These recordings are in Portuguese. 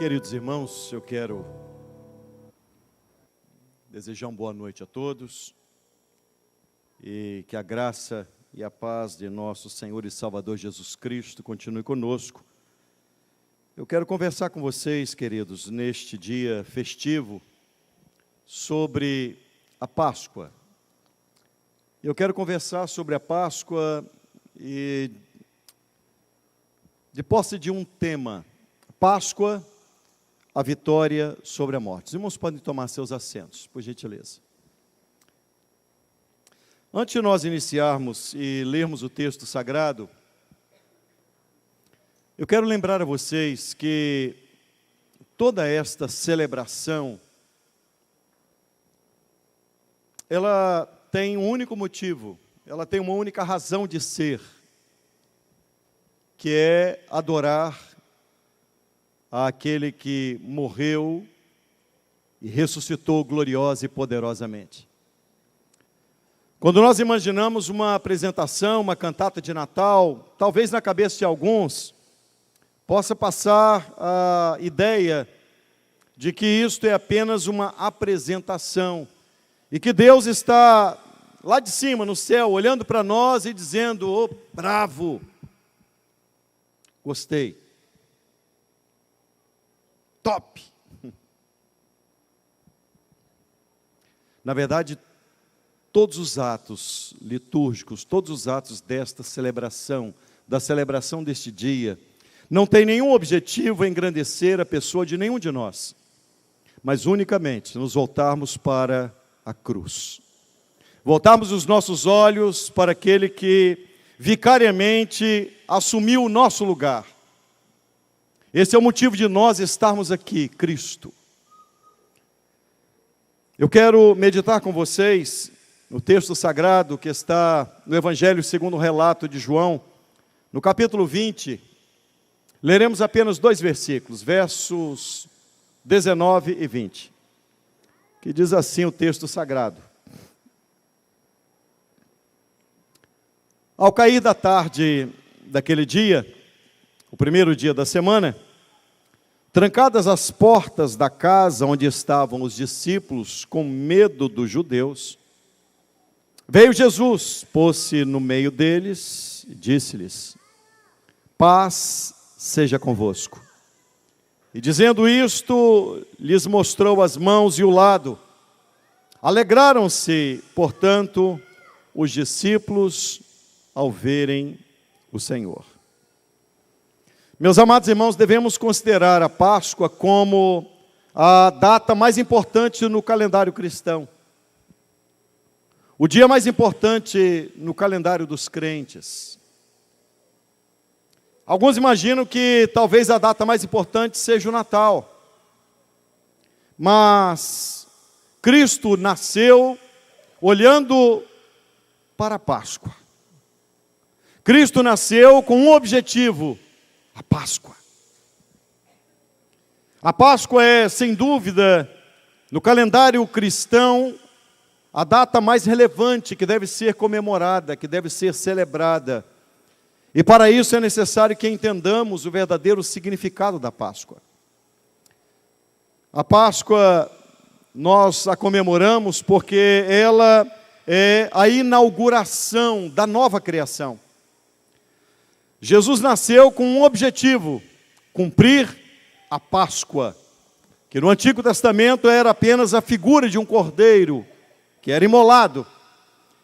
Queridos irmãos, eu quero desejar uma boa noite a todos e que a graça e a paz de nosso Senhor e Salvador Jesus Cristo continue conosco. Eu quero conversar com vocês, queridos, neste dia festivo, sobre a Páscoa. Eu quero conversar sobre a Páscoa e de posse de um tema: Páscoa, a vitória sobre a morte. Os irmãos podem tomar seus assentos, por gentileza. Antes de nós iniciarmos e lermos o texto sagrado, eu quero lembrar a vocês que toda esta celebração, ela tem um único motivo, ela tem uma única razão de ser, que é adorar àquele que morreu e ressuscitou gloriosa e poderosamente. Quando nós imaginamos uma apresentação, uma cantata de Natal, talvez na cabeça de alguns possa passar a ideia de que isto é apenas uma apresentação e que Deus está lá de cima, no céu, olhando para nós e dizendo: "Oh, bravo, gostei, top." Na verdade, todos os atos litúrgicos, todos os atos desta celebração, da celebração deste dia, não tem nenhum objetivo em engrandecer a pessoa de nenhum de nós, mas unicamente nos voltarmos para a cruz. Voltarmos os nossos olhos para aquele que vicariamente assumiu o nosso lugar. Esse é o motivo de nós estarmos aqui, Cristo. Eu quero meditar com vocês no texto sagrado que está no Evangelho segundo o relato de João, no capítulo 20. Leremos apenas 2 versículos, versos 19 e 20, que diz assim o texto sagrado: Ao cair da tarde daquele dia, o primeiro dia da semana, trancadas as portas da casa onde estavam os discípulos, com medo dos judeus, veio Jesus, pôs-se no meio deles e disse-lhes: "Paz seja convosco." E dizendo isto, lhes mostrou as mãos e o lado. Alegraram-se, portanto, os discípulos ao verem o Senhor. Meus amados irmãos, devemos considerar a Páscoa como a data mais importante no calendário cristão. O dia mais importante no calendário dos crentes. Alguns imaginam que talvez a data mais importante seja o Natal. Mas Cristo nasceu olhando para a Páscoa. Cristo nasceu com um objetivo: a Páscoa. A Páscoa é, sem dúvida, no calendário cristão, a data mais relevante que deve ser comemorada, que deve ser celebrada. E para isso é necessário que entendamos o verdadeiro significado da Páscoa. A Páscoa, nós a comemoramos porque ela é a inauguração da nova criação. Jesus nasceu com um objetivo: cumprir a Páscoa, que no Antigo Testamento era apenas a figura de um cordeiro que era imolado.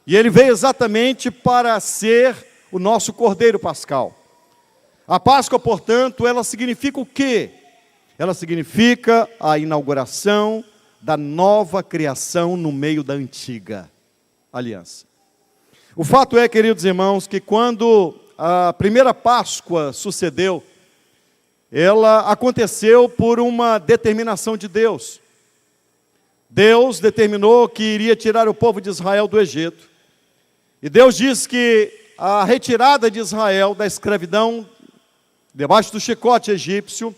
E ele veio exatamente para ser o nosso cordeiro pascal. A Páscoa, portanto, ela significa o quê? Ela significa a inauguração da nova criação no meio da antiga aliança. O fato é, queridos irmãos, que quando a primeira Páscoa sucedeu, ela aconteceu por uma determinação de Deus. Deus determinou que iria tirar o povo de Israel do Egito. E Deus diz que a retirada de Israel da escravidão, debaixo do chicote egípcio,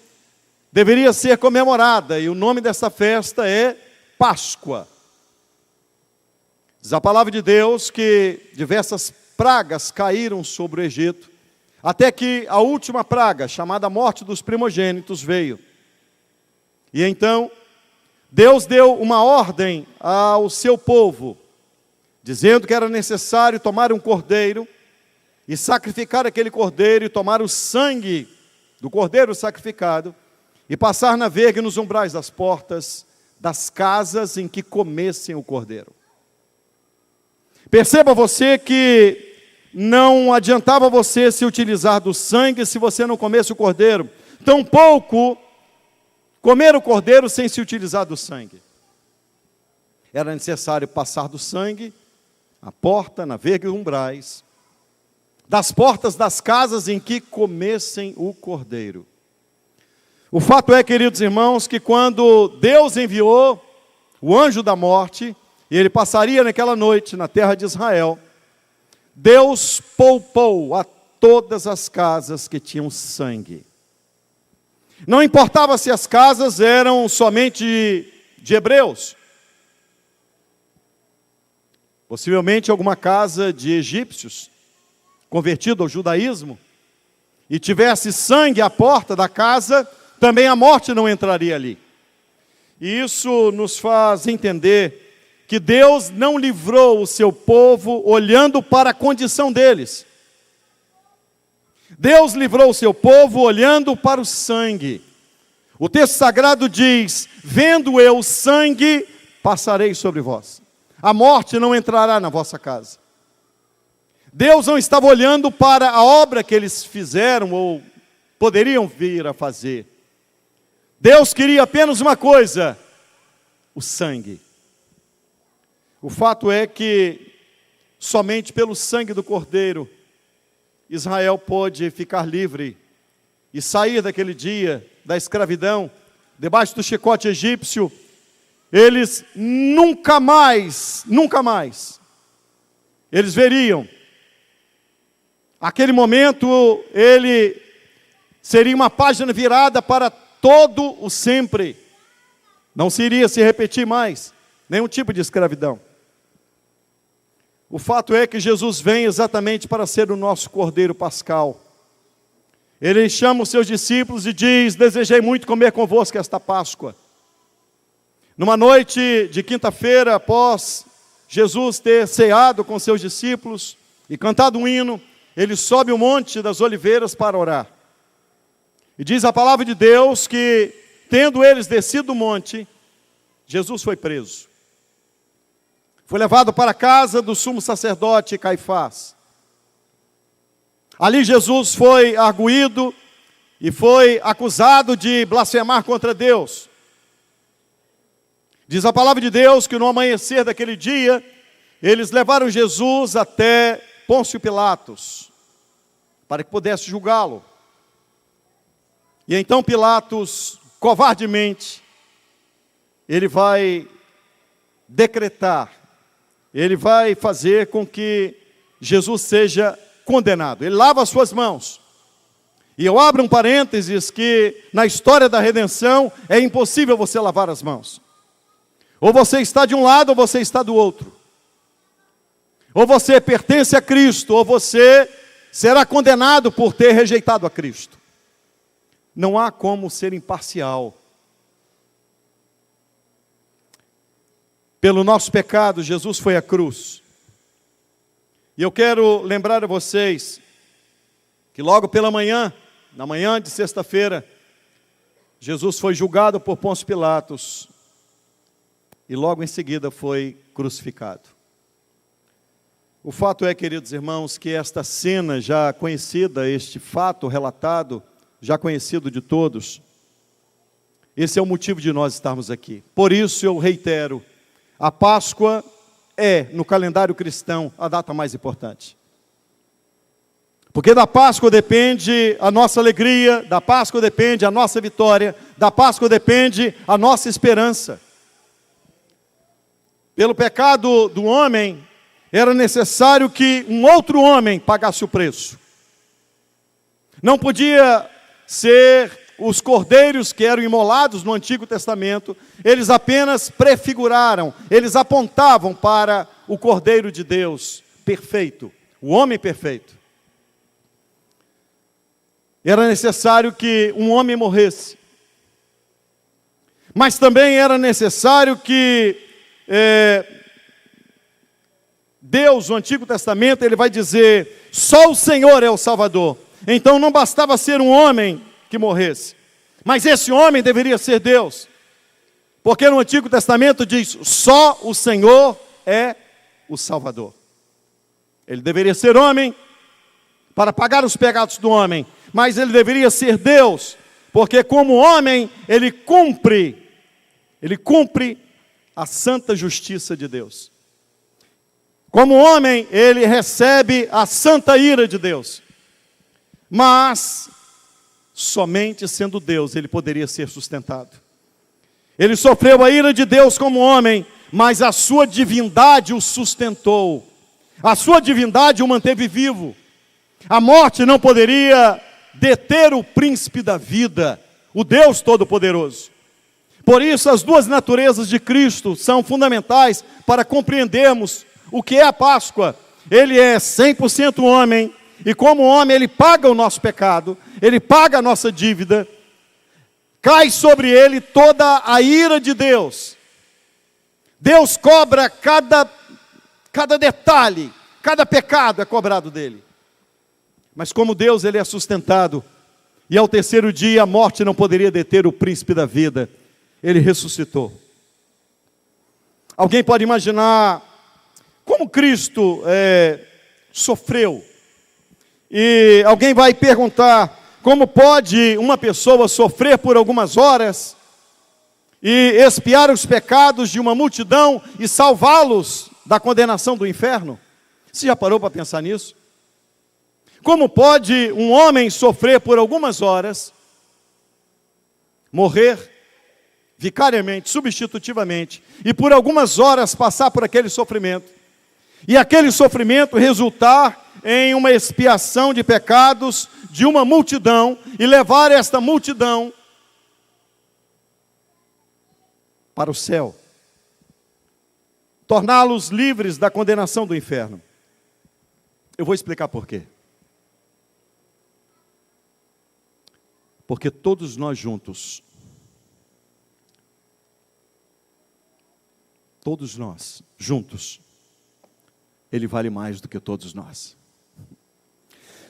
deveria ser comemorada. E o nome dessa festa é Páscoa. Diz a palavra de Deus que diversas pragas caíram sobre o Egito, até que a última praga, chamada morte dos primogênitos, veio. E então, Deus deu uma ordem ao seu povo, dizendo que era necessário tomar um cordeiro e sacrificar aquele cordeiro e tomar o sangue do cordeiro sacrificado e passar na verga e nos umbrais das portas das casas em que comessem o cordeiro. Perceba você que não adiantava você se utilizar do sangue se você não comesse o cordeiro, tampouco comer o cordeiro sem se utilizar do sangue. Era necessário passar do sangue a porta, na verga e umbrais das portas das casas em que comessem o cordeiro. O fato é, queridos irmãos, que quando Deus enviou o anjo da morte, e ele passaria naquela noite na terra de Israel, Deus poupou a todas as casas que tinham sangue. Não importava se as casas eram somente de hebreus, possivelmente alguma casa de egípcios, convertido ao judaísmo, e tivesse sangue à porta da casa, também a morte não entraria ali. E isso nos faz entender que Deus não livrou o seu povo olhando para a condição deles. Deus livrou o seu povo olhando para o sangue. O texto sagrado diz: vendo eu o sangue, passarei sobre vós. A morte não entrará na vossa casa. Deus não estava olhando para a obra que eles fizeram ou poderiam vir a fazer. Deus queria apenas uma coisa: o sangue. O fato é que somente pelo sangue do Cordeiro Israel pôde ficar livre e sair daquele dia da escravidão, debaixo do chicote egípcio. Eles nunca mais, eles veriam. Aquele momento, ele seria uma página virada para todo o sempre. Não se iria se repetir mais nenhum tipo de escravidão. O fato é que Jesus vem exatamente para ser o nosso Cordeiro Pascal. Ele chama os seus discípulos e diz: desejei muito comer convosco esta Páscoa. Numa noite de quinta-feira, após Jesus ter ceado com seus discípulos e cantado um hino, ele sobe o Monte das Oliveiras para orar. E diz a palavra de Deus que, tendo eles descido do monte, Jesus foi preso. Foi levado para a casa do sumo sacerdote Caifás. Ali Jesus foi arguído e foi acusado de blasfemar contra Deus. Diz a palavra de Deus que no amanhecer daquele dia, eles levaram Jesus até Pôncio Pilatos, para que pudesse julgá-lo. E então Pilatos, covardemente, ele vai decretar, ele vai fazer com que Jesus seja condenado. Ele lava as suas mãos. E eu abro um parênteses que na história da redenção é impossível você lavar as mãos. Ou você está de um lado ou você está do outro. Ou você pertence a Cristo, ou você será condenado por ter rejeitado a Cristo. Não há como ser imparcial. Pelo nosso pecado, Jesus foi à cruz. E eu quero lembrar a vocês que logo pela manhã, na manhã de sexta-feira, Jesus foi julgado por Pôncio Pilatos e logo em seguida foi crucificado. O fato é, queridos irmãos, que esta cena já conhecida, este fato relatado, já conhecido de todos, esse é o motivo de nós estarmos aqui. Por isso eu reitero, a Páscoa é, no calendário cristão, a data mais importante. Porque da Páscoa depende a nossa alegria, da Páscoa depende a nossa vitória, da Páscoa depende a nossa esperança. Pelo pecado do homem, era necessário que um outro homem pagasse o preço. Não podia ser os cordeiros que eram imolados no Antigo Testamento, eles apenas prefiguraram, eles apontavam para o Cordeiro de Deus perfeito, o homem perfeito. Era necessário que um homem morresse. Mas também era necessário que Deus, no Antigo Testamento, ele vai dizer, só o Senhor é o Salvador. Então não bastava ser um homem que morresse, mas esse homem deveria ser Deus. Porque no Antigo Testamento diz, só o Senhor é o Salvador. Ele deveria ser homem para pagar os pecados do homem, mas ele deveria ser Deus, porque como homem ele cumpre a santa justiça de Deus. Como homem ele recebe a santa ira de Deus. Mas somente sendo Deus ele poderia ser sustentado. Ele sofreu a ira de Deus como homem, mas a sua divindade o sustentou. A sua divindade o manteve vivo. A morte não poderia deter o príncipe da vida, o Deus Todo-Poderoso. Por isso as duas naturezas de Cristo são fundamentais para compreendermos o que é a Páscoa. Ele é 100% homem, e como homem ele paga o nosso pecado, ele paga a nossa dívida, cai sobre ele toda a ira de Deus. Deus cobra cada detalhe, cada pecado é cobrado dele. Mas como Deus, ele é sustentado, e ao terceiro dia a morte não poderia deter o príncipe da vida, ele ressuscitou. Alguém pode imaginar como Cristo sofreu, e alguém vai perguntar, como pode uma pessoa sofrer por algumas horas, e expiar os pecados de uma multidão, e salvá-los da condenação do inferno? Você já parou para pensar nisso? Como pode um homem sofrer por algumas horas, morrer vicariamente, substitutivamente, e por algumas horas passar por aquele sofrimento, e aquele sofrimento resultar em uma expiação de pecados de uma multidão, e levar esta multidão para o céu, torná-los livres da condenação do inferno? Eu vou explicar por quê. Porque todos nós juntos, Ele vale mais do que todos nós.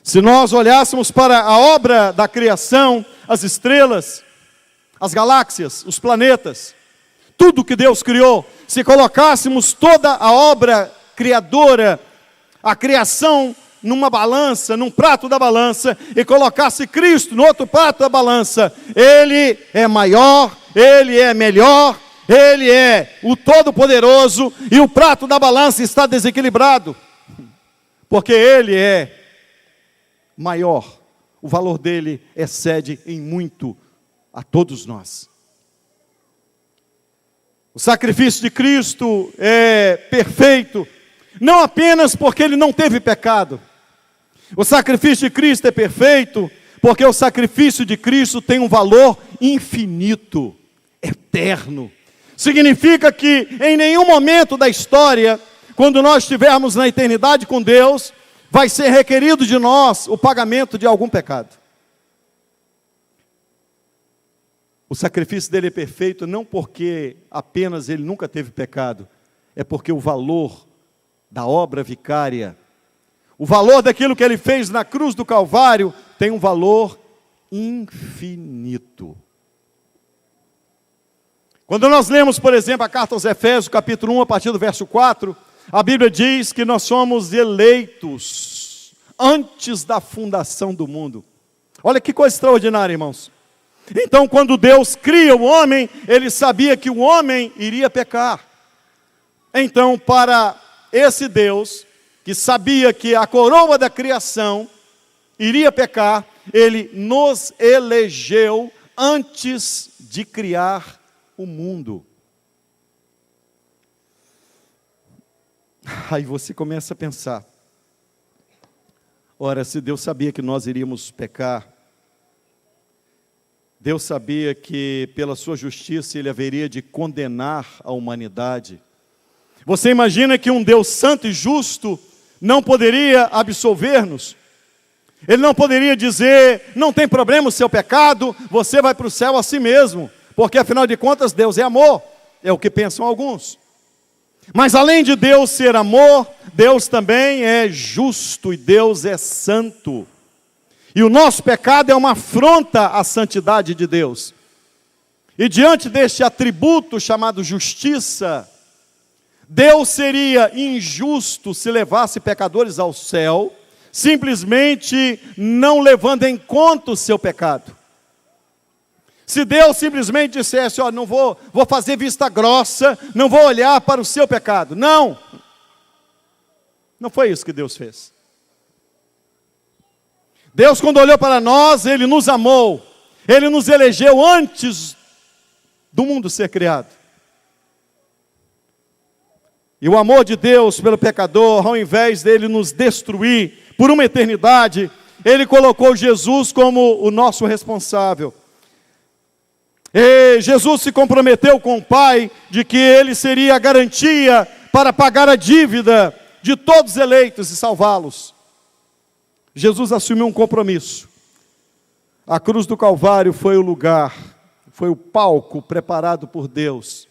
Se nós olhássemos para a obra da criação, as estrelas, as galáxias, os planetas, tudo que Deus criou, se colocássemos toda a obra criadora, a criação numa balança, num prato da balança, e colocasse Cristo no outro prato da balança, Ele é maior, Ele é melhor, Ele é o Todo-Poderoso, e o prato da balança está desequilibrado, porque Ele é maior, o valor dele excede em muito a todos nós. O sacrifício de Cristo é perfeito, não apenas porque ele não teve pecado. O sacrifício de Cristo é perfeito porque o sacrifício de Cristo tem um valor infinito, eterno. Significa que em nenhum momento da história, quando nós estivermos na eternidade com Deus, vai ser requerido de nós o pagamento de algum pecado. O sacrifício dele é perfeito não porque apenas ele nunca teve pecado, é porque o valor da obra vicária, o valor daquilo que ele fez na cruz do Calvário, tem um valor infinito. Quando nós lemos, por exemplo, a carta aos Efésios, capítulo 1, a partir do verso 4, a Bíblia diz que nós somos eleitos antes da fundação do mundo. Olha que coisa extraordinária, irmãos. Então, quando Deus cria o homem, Ele sabia que o homem iria pecar. Então, para esse Deus, que sabia que a coroa da criação iria pecar, Ele nos elegeu antes de criar o mundo. Aí você começa a pensar, ora, se Deus sabia que nós iríamos pecar, Deus sabia que pela sua justiça Ele haveria de condenar a humanidade. Você imagina que um Deus santo e justo não poderia absolver-nos? Ele não poderia dizer, não tem problema o seu pecado, você vai para o céu a si mesmo, porque afinal de contas Deus é amor, é o que pensam alguns. Mas além de Deus ser amor, Deus também é justo e Deus é santo. E o nosso pecado é uma afronta à santidade de Deus. E diante deste atributo chamado justiça, Deus seria injusto se levasse pecadores ao céu, simplesmente não levando em conta o seu pecado. Se Deus simplesmente dissesse, não vou fazer vista grossa, não vou olhar para o seu pecado. Não foi isso que Deus fez. Deus, quando olhou para nós, Ele nos amou, Ele nos elegeu antes do mundo ser criado. E o amor de Deus pelo pecador, ao invés dele nos destruir por uma eternidade, Ele colocou Jesus como o nosso responsável. E Jesus se comprometeu com o Pai de que Ele seria a garantia para pagar a dívida de todos os eleitos e salvá-los. Jesus assumiu um compromisso. A cruz do Calvário foi o lugar, foi o palco preparado por Deus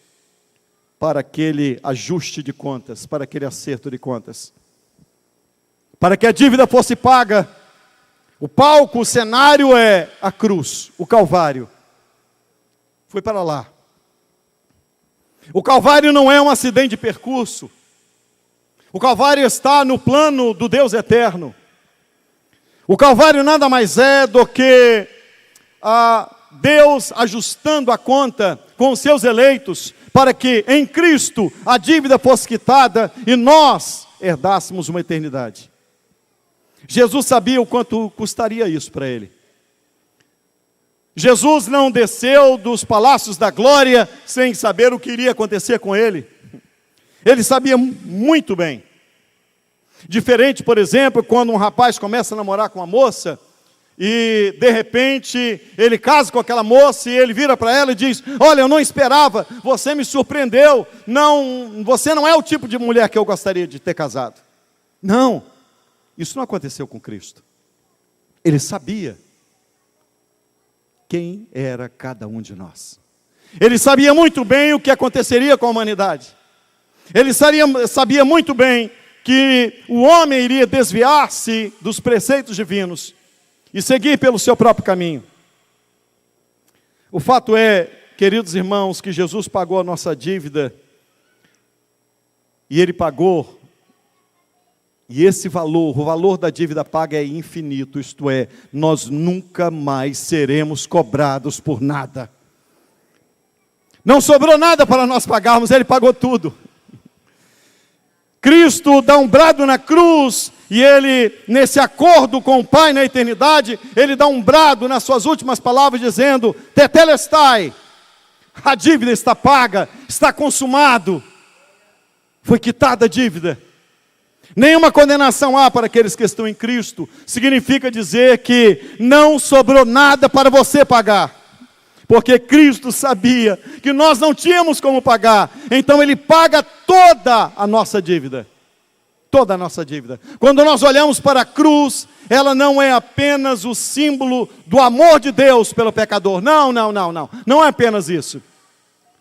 para aquele ajuste de contas, para aquele acerto de contas. Para que a dívida fosse paga, o palco, o cenário é a cruz, o Calvário. Foi para lá. O Calvário não é um acidente de percurso. O Calvário está no plano do Deus eterno. O Calvário nada mais é do que Deus ajustando a conta com os seus eleitos, para que em Cristo a dívida fosse quitada e nós herdássemos uma eternidade. Jesus sabia o quanto custaria isso para Ele. Jesus não desceu dos palácios da glória sem saber o que iria acontecer com Ele. Ele sabia muito bem. Diferente, por exemplo, quando um rapaz começa a namorar com uma moça, e de repente ele casa com aquela moça e ele vira para ela e diz, olha, eu não esperava, você me surpreendeu, você não é o tipo de mulher que eu gostaria de ter casado. Não, isso não aconteceu com Cristo. Ele sabia quem era cada um de nós. Ele sabia muito bem o que aconteceria com a humanidade. Ele sabia muito bem que o homem iria desviar-se dos preceitos divinos e seguir pelo seu próprio caminho. O fato é, queridos irmãos, que Jesus pagou a nossa dívida, e Ele pagou, e esse valor, o valor da dívida paga é infinito, isto é, nós nunca mais seremos cobrados por nada. Não sobrou nada para nós pagarmos, Ele pagou tudo. Cristo dá um brado na cruz, e Ele, nesse acordo com o Pai na eternidade, Ele dá um brado nas suas últimas palavras, dizendo, tetelestai, a dívida está paga, está consumado, foi quitada a dívida. Nenhuma condenação há para aqueles que estão em Cristo, significa dizer que não sobrou nada para você pagar, porque Cristo sabia que nós não tínhamos como pagar, então Ele paga toda a nossa dívida. Toda a nossa dívida. Quando nós olhamos para a cruz, ela não é apenas o símbolo do amor de Deus pelo pecador. Não. Não é apenas isso.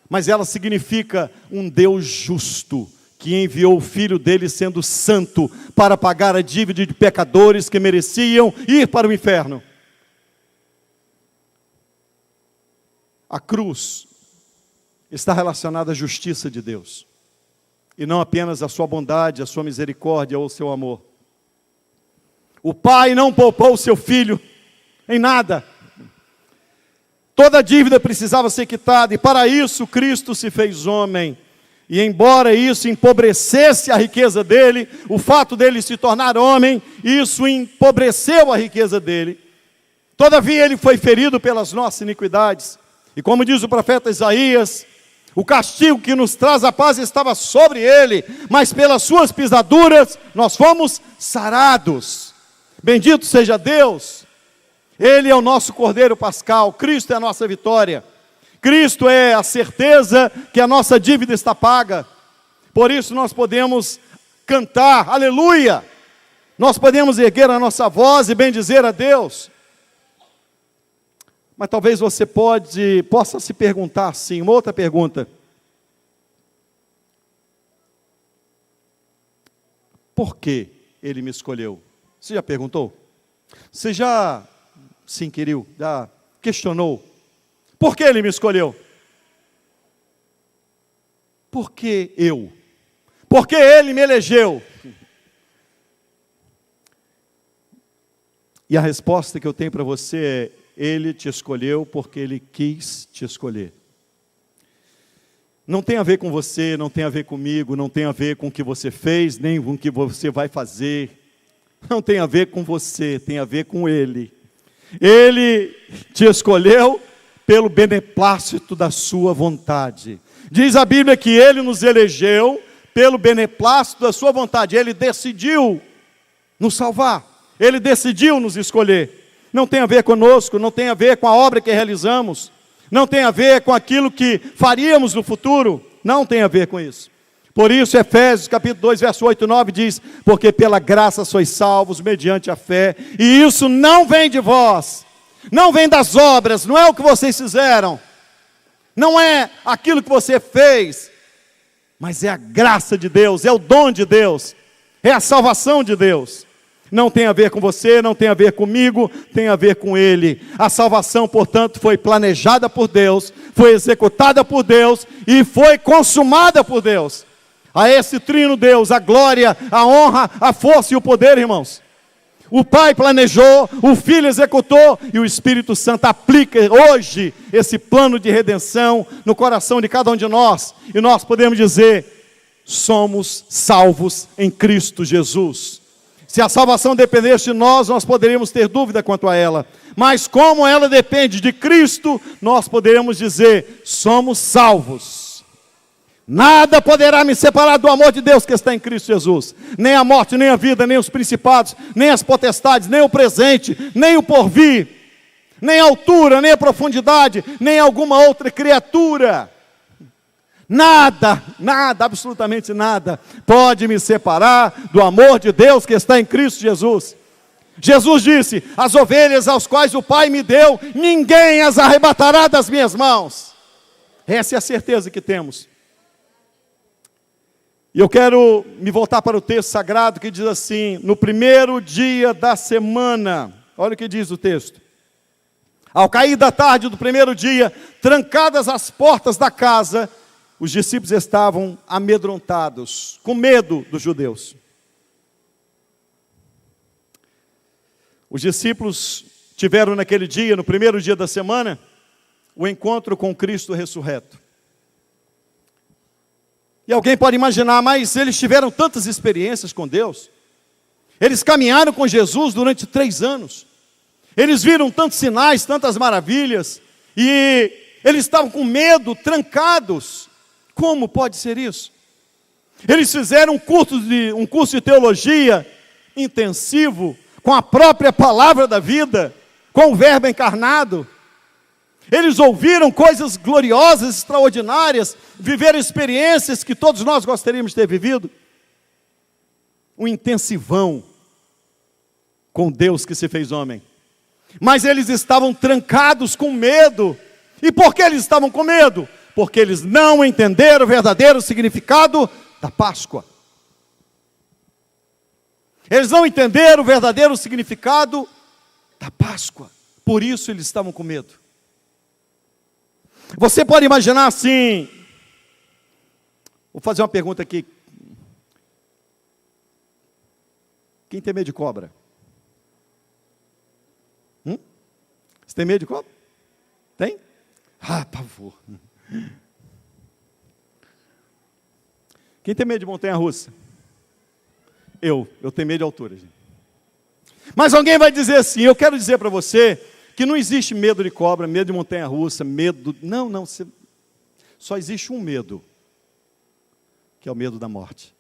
Mas ela significa um Deus justo, que enviou o Filho dele sendo santo, para pagar a dívida de pecadores que mereciam ir para o inferno. A cruz está relacionada à justiça de Deus, e não apenas à sua bondade, à sua misericórdia ou ao seu amor. O Pai não poupou o seu Filho em nada. Toda a dívida precisava ser quitada, e para isso Cristo se fez homem. E embora isso empobrecesse a riqueza dele, o fato dele se tornar homem, isso empobreceu a riqueza dele. Todavia ele foi ferido pelas nossas iniquidades. E como diz o profeta Isaías, o castigo que nos traz a paz estava sobre ele, mas pelas suas pisaduras nós fomos sarados. Bendito seja Deus. Ele é o nosso Cordeiro Pascal, Cristo é a nossa vitória. Cristo é a certeza que a nossa dívida está paga. Por isso nós podemos cantar, aleluia. Nós podemos erguer a nossa voz e bendizer a Deus. Mas talvez você possa se perguntar assim, uma outra pergunta. Por que ele me escolheu? Você já perguntou? Você já se inquiriu? Já questionou? Por que ele me escolheu? Por que eu? Por que ele me elegeu? E a resposta que eu tenho para você é: ele te escolheu porque ele quis te escolher. Não tem a ver com você, não tem a ver comigo, não tem a ver com o que você fez, nem com o que você vai fazer. Não tem a ver com você, tem a ver com ele. Ele te escolheu pelo beneplácito da sua vontade. Diz a Bíblia que ele nos elegeu pelo beneplácito da sua vontade. Ele decidiu nos salvar. Ele decidiu nos escolher. Não tem a ver conosco, não tem a ver com a obra que realizamos, não tem a ver com aquilo que faríamos no futuro, não tem a ver com isso. Por isso, Efésios capítulo 2, verso 8 e 9 diz: porque pela graça sois salvos mediante a fé, e isso não vem de vós, não vem das obras, não é o que vocês fizeram, não é aquilo que você fez, mas é a graça de Deus, é o dom de Deus, é a salvação de Deus. Não tem a ver com você, não tem a ver comigo, tem a ver com Ele. A salvação, portanto, foi planejada por Deus, foi executada por Deus e foi consumada por Deus. A esse trino Deus, a glória, a honra, a força e o poder, irmãos. O Pai planejou, o Filho executou e o Espírito Santo aplica hoje esse plano de redenção no coração de cada um de nós. E nós podemos dizer: somos salvos em Cristo Jesus. Se a salvação dependesse de nós poderíamos ter dúvida quanto a ela. Mas como ela depende de Cristo, nós poderemos dizer: somos salvos. Nada poderá me separar do amor de Deus que está em Cristo Jesus. Nem a morte, nem a vida, nem os principados, nem as potestades, nem o presente, nem o porvir, nem a altura, nem a profundidade, nem alguma outra criatura. Nada, nada, absolutamente nada, pode me separar do amor de Deus que está em Cristo Jesus. Jesus disse: as ovelhas aos quais o Pai me deu, ninguém as arrebatará das minhas mãos. Essa é a certeza que temos. E eu quero me voltar para o texto sagrado que diz assim: no primeiro dia da semana, olha o que diz o texto. Ao cair da tarde do primeiro dia, trancadas as portas da casa, os discípulos estavam amedrontados, com medo dos judeus. Os discípulos tiveram naquele dia, no primeiro dia da semana, o encontro com Cristo ressurreto. E alguém pode imaginar: mas eles tiveram tantas experiências com Deus, eles caminharam com Jesus durante 3 anos, eles viram tantos sinais, tantas maravilhas, e eles estavam com medo, trancados. Como pode ser isso? Eles fizeram um curso de teologia intensivo, com a própria palavra da vida, com o verbo encarnado. Eles ouviram coisas gloriosas, extraordinárias, viveram experiências que todos nós gostaríamos de ter vivido. Um intensivão com Deus que se fez homem. Mas eles estavam trancados com medo. E por que eles estavam com medo? Porque eles não entenderam o verdadeiro significado da Páscoa. Eles não entenderam o verdadeiro significado da Páscoa. Por isso eles estavam com medo. Você pode imaginar assim. Vou fazer uma pergunta aqui. Quem tem medo de cobra? Você tem medo de cobra? Tem? Ah, pavor. Quem tem medo de montanha-russa? Eu tenho medo de altura, gente. Mas alguém vai dizer assim: eu quero dizer para você que não existe medo de cobra, medo de montanha-russa, medo... Não, só existe um medo, que é o medo da morte.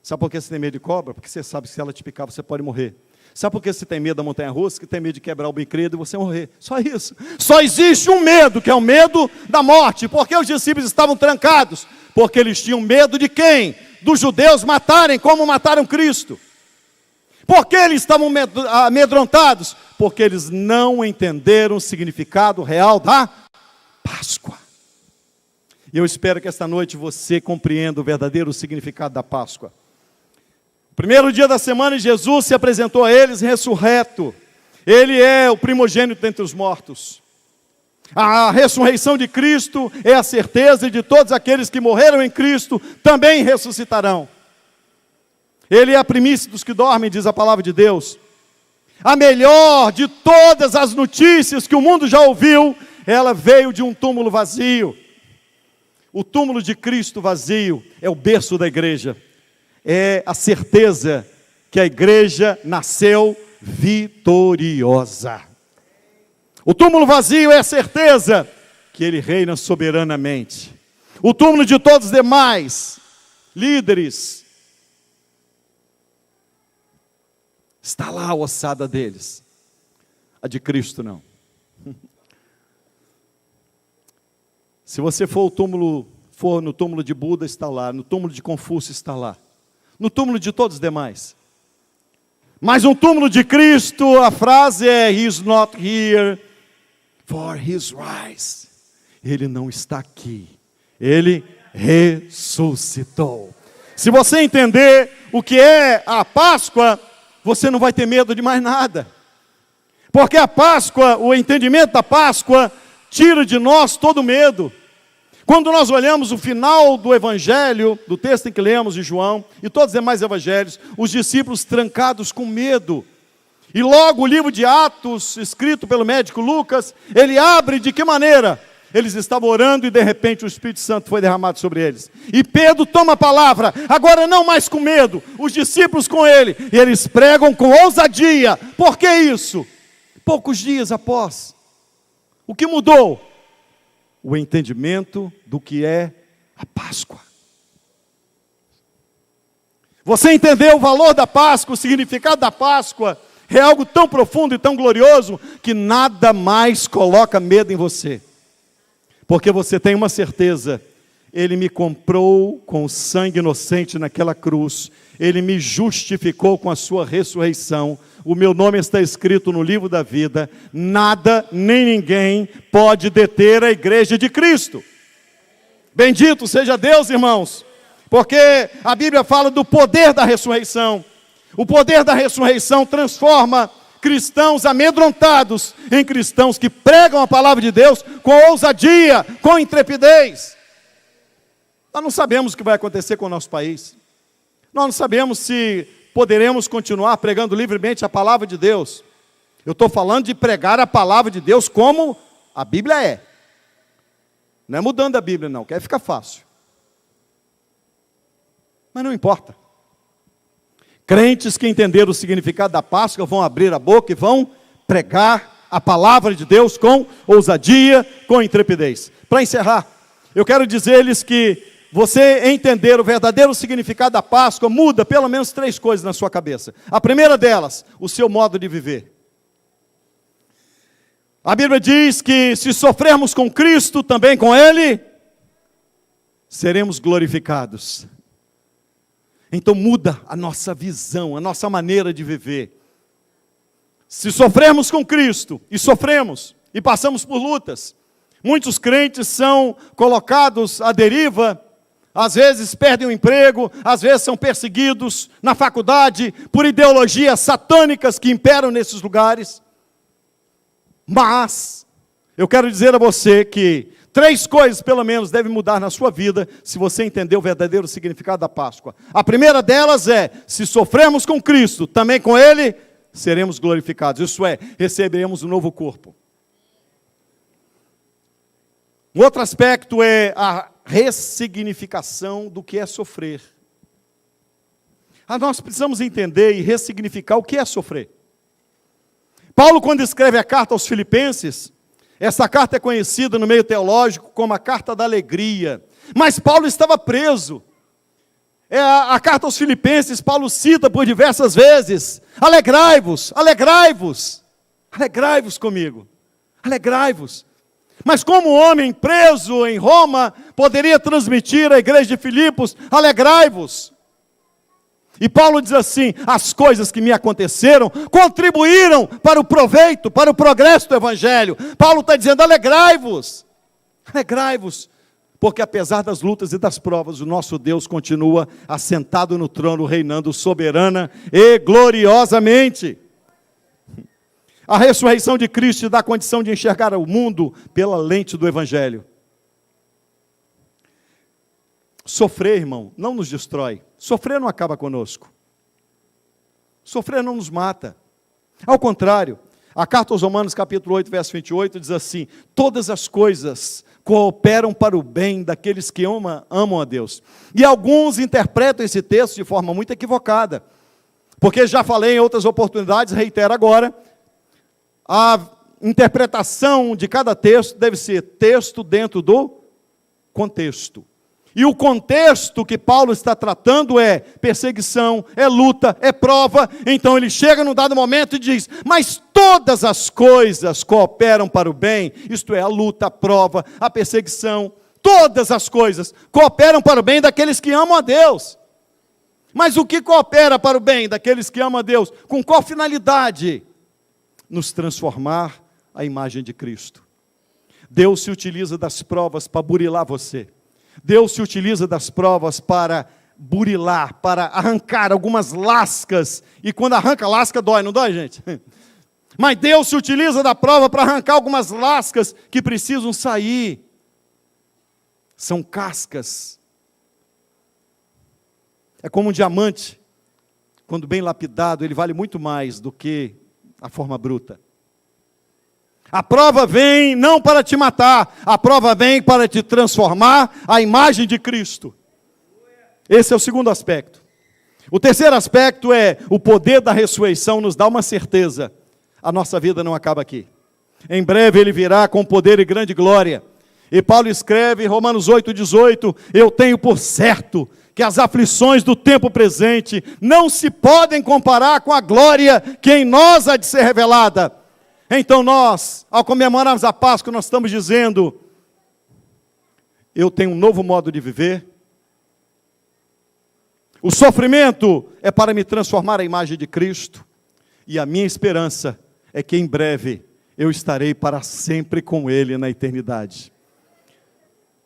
Sabe por que você tem medo de cobra? Porque você sabe que se ela te picar, você pode morrer. Sabe por que você tem medo da montanha-russa? Que tem medo de quebrar o brinquedo e você morrer. Só isso. Só existe um medo, que é o medo da morte. Por que os discípulos estavam trancados? Porque eles tinham medo de quem? Dos judeus matarem como mataram Cristo. Por que eles estavam amedrontados? Porque eles não entenderam o significado real da Páscoa. E eu espero que esta noite você compreenda o verdadeiro significado da Páscoa. No primeiro dia da semana, Jesus se apresentou a eles ressurreto. Ele é o primogênito dentre os mortos. A ressurreição de Cristo é a certeza de todos aqueles que morreram em Cristo também ressuscitarão. Ele é a primícia dos que dormem, diz a palavra de Deus. A melhor de todas as notícias que o mundo já ouviu, ela veio de um túmulo vazio. O túmulo de Cristo vazio é o berço da igreja. É a certeza que a igreja nasceu vitoriosa. O túmulo vazio é a certeza que ele reina soberanamente. O túmulo de todos os demais líderes está lá a ossada deles. A de Cristo não. Se você for no túmulo de Buda, está lá. No túmulo de Confúcio, está lá. No túmulo de todos os demais. Mas no túmulo de Cristo, a frase é: He is not here, for he is rise. Ele não está aqui. Ele ressuscitou. Se você entender o que é a Páscoa, você não vai ter medo de mais nada. Porque a Páscoa, o entendimento da Páscoa, tira de nós todo medo. Quando nós olhamos o final do Evangelho, do texto em que lemos de João, e todos os demais evangelhos, os discípulos trancados com medo. E logo o livro de Atos, escrito pelo médico Lucas, ele abre de que maneira? Eles estavam orando e de repente o Espírito Santo foi derramado sobre eles. E Pedro toma a palavra, agora não mais com medo, os discípulos com ele, e eles pregam com ousadia. Por que isso? Poucos dias após, o que mudou? O entendimento do que é a Páscoa. Você entendeu o valor da Páscoa, o significado da Páscoa, é algo tão profundo e tão glorioso, que nada mais coloca medo em você. Porque você tem uma certeza: Ele me comprou com o sangue inocente naquela cruz, Ele me justificou com a sua ressurreição, o meu nome está escrito no livro da vida, nada nem ninguém pode deter a igreja de Cristo. Bendito seja Deus, irmãos, porque a Bíblia fala do poder da ressurreição. O poder da ressurreição transforma cristãos amedrontados em cristãos que pregam a palavra de Deus com ousadia, com intrepidez. Nós não sabemos o que vai acontecer com o nosso país. Nós não sabemos se poderemos continuar pregando livremente a palavra de Deus. Eu estou falando de pregar a palavra de Deus como a Bíblia é. Não é mudando a Bíblia não, que aí fica fácil. Mas não importa. Crentes que entenderam o significado da Páscoa vão abrir a boca e vão pregar a palavra de Deus com ousadia, com intrepidez. Para encerrar, eu quero dizer-lhes que você entender o verdadeiro significado da Páscoa muda pelo menos 3 coisas na sua cabeça. A primeira delas, o seu modo de viver. A Bíblia diz que se sofrermos com Cristo, também com Ele, seremos glorificados. Então muda a nossa visão, a nossa maneira de viver. Se sofrermos com Cristo, e sofremos, e passamos por lutas, muitos crentes são colocados à deriva, às vezes perdem o emprego, às vezes são perseguidos na faculdade, por ideologias satânicas que imperam nesses lugares. Mas, eu quero dizer a você que 3 coisas, pelo menos, devem mudar na sua vida, se você entender o verdadeiro significado da Páscoa. A primeira delas é: se sofrermos com Cristo, também com Ele, seremos glorificados. Isso é, receberemos um novo corpo. Um outro aspecto é a ressignificação do que é sofrer. Nós precisamos entender e ressignificar o que é sofrer. Paulo, quando escreve a carta aos Filipenses, essa carta é conhecida no meio teológico como a carta da alegria. Mas Paulo estava preso. A carta aos Filipenses, Paulo cita por diversas vezes: alegrai-vos, alegrai-vos, alegrai-vos comigo, alegrai-vos. Mas como um homem preso em Roma poderia transmitir à igreja de Filipos: alegrai-vos? E Paulo diz assim: as coisas que me aconteceram contribuíram para o proveito, para o progresso do Evangelho. Paulo está dizendo: alegrai-vos, alegrai-vos, porque apesar das lutas e das provas, o nosso Deus continua assentado no trono, reinando soberana e gloriosamente. A ressurreição de Cristo te dá a condição de enxergar o mundo pela lente do Evangelho. Sofrer, irmão, não nos destrói. Sofrer não acaba conosco. Sofrer não nos mata. Ao contrário, a carta aos Romanos, capítulo 8, verso 28, diz assim: todas as coisas cooperam para o bem daqueles que amam a Deus. E alguns interpretam esse texto de forma muito equivocada, porque já falei em outras oportunidades, reitero agora, a interpretação de cada texto deve ser texto dentro do contexto. E o contexto que Paulo está tratando é perseguição, é luta, é prova. Então ele chega num dado momento e diz: mas todas as coisas cooperam para o bem, isto é, a luta, a prova, a perseguição, todas as coisas cooperam para o bem daqueles que amam a Deus. Mas o que coopera para o bem daqueles que amam a Deus? Com qual finalidade? Nos transformar à imagem de Cristo. Deus se utiliza das provas para burilar você. Deus se utiliza das provas para burilar, para arrancar algumas lascas. E quando arranca lasca, dói, não dói, gente? Mas Deus se utiliza da prova para arrancar algumas lascas que precisam sair. São cascas. É como um diamante. Quando bem lapidado, ele vale muito mais do que a forma bruta. A prova vem não para te matar, a prova vem para te transformar à imagem de Cristo. Esse é o segundo aspecto. O terceiro aspecto é: o poder da ressurreição nos dá uma certeza: a nossa vida não acaba aqui. Em breve ele virá com poder e grande glória. E Paulo escreve em Romanos 8,18: eu tenho por certo que as aflições do tempo presente não se podem comparar com a glória que em nós há de ser revelada. Então nós, ao comemorarmos a Páscoa, nós estamos dizendo: eu tenho um novo modo de viver. O sofrimento é para me transformar à imagem de Cristo. E a minha esperança é que em breve eu estarei para sempre com Ele na eternidade.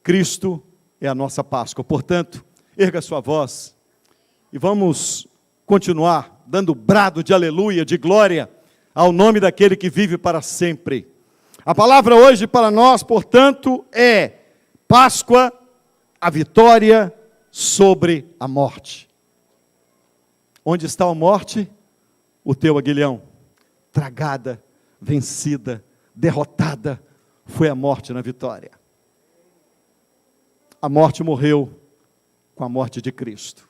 Cristo é a nossa Páscoa. Portanto, erga sua voz e vamos continuar dando brado de aleluia, de glória, ao nome daquele que vive para sempre. A palavra hoje para nós, portanto, é Páscoa, a vitória sobre a morte. Onde está a morte? O teu aguilhão. Tragada, vencida, derrotada, foi a morte na vitória. A morte morreu com a morte de Cristo.